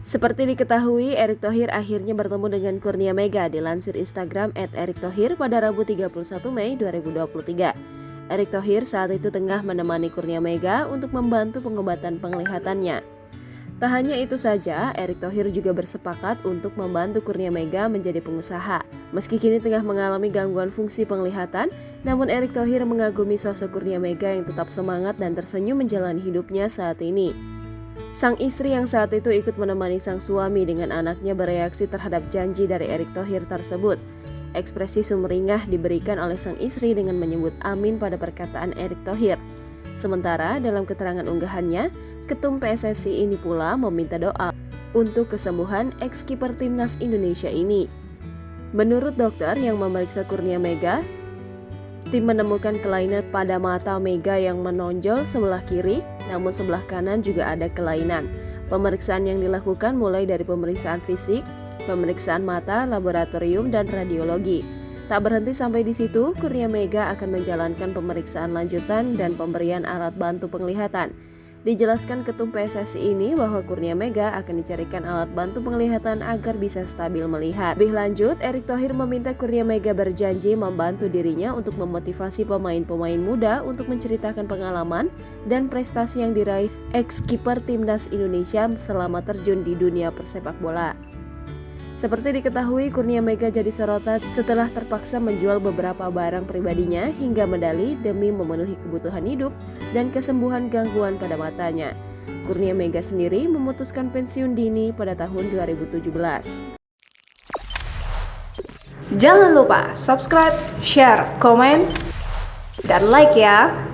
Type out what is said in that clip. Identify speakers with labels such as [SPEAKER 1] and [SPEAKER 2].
[SPEAKER 1] Seperti diketahui, Erick Thohir akhirnya bertemu dengan Kurnia Mega dilansir Instagram @erikthohir pada Rabu 31 Mei 2023. Erick Thohir saat itu tengah menemani Kurnia Mega untuk membantu pengobatan penglihatannya. Tak hanya itu saja, Erick Thohir juga bersepakat untuk membantu Kurnia Mega menjadi pengusaha. Meski kini tengah mengalami gangguan fungsi penglihatan, namun Erick Thohir mengagumi sosok Kurnia Mega yang tetap semangat dan tersenyum menjalani hidupnya saat ini. Sang istri yang saat itu ikut menemani sang suami dengan anaknya bereaksi terhadap janji dari Erick Thohir tersebut. Ekspresi sumringah diberikan oleh sang istri dengan menyebut amin pada perkataan Erick Thohir. Sementara dalam keterangan unggahannya, Ketum PSSI ini pula meminta doa untuk kesembuhan ex-kiper timnas Indonesia ini. Menurut dokter yang memeriksa Kurnia Mega, tim menemukan kelainan pada mata Mega yang menonjol sebelah kiri, namun sebelah kanan juga ada kelainan. Pemeriksaan yang dilakukan mulai dari pemeriksaan fisik, pemeriksaan mata, laboratorium, dan radiologi. Tak berhenti sampai di situ, Kurnia Mega akan menjalankan pemeriksaan lanjutan dan pemberian alat bantu penglihatan. Dijelaskan Ketum PSSI ini bahwa Kurnia Mega akan dicarikan alat bantu penglihatan agar bisa stabil melihat. Lebih lanjut, Erick Thohir meminta Kurnia Mega berjanji membantu dirinya untuk memotivasi pemain-pemain muda untuk menceritakan pengalaman dan prestasi yang diraih ex-kiper timnas Indonesia selama terjun di dunia persepak bola. Seperti diketahui, Kurnia Mega jadi sorotan setelah terpaksa menjual beberapa barang pribadinya hingga medali demi memenuhi kebutuhan hidup dan kesembuhan gangguan pada matanya. Kurnia Mega sendiri memutuskan pensiun dini pada tahun 2017.
[SPEAKER 2] Jangan lupa subscribe, share, komen, dan like ya!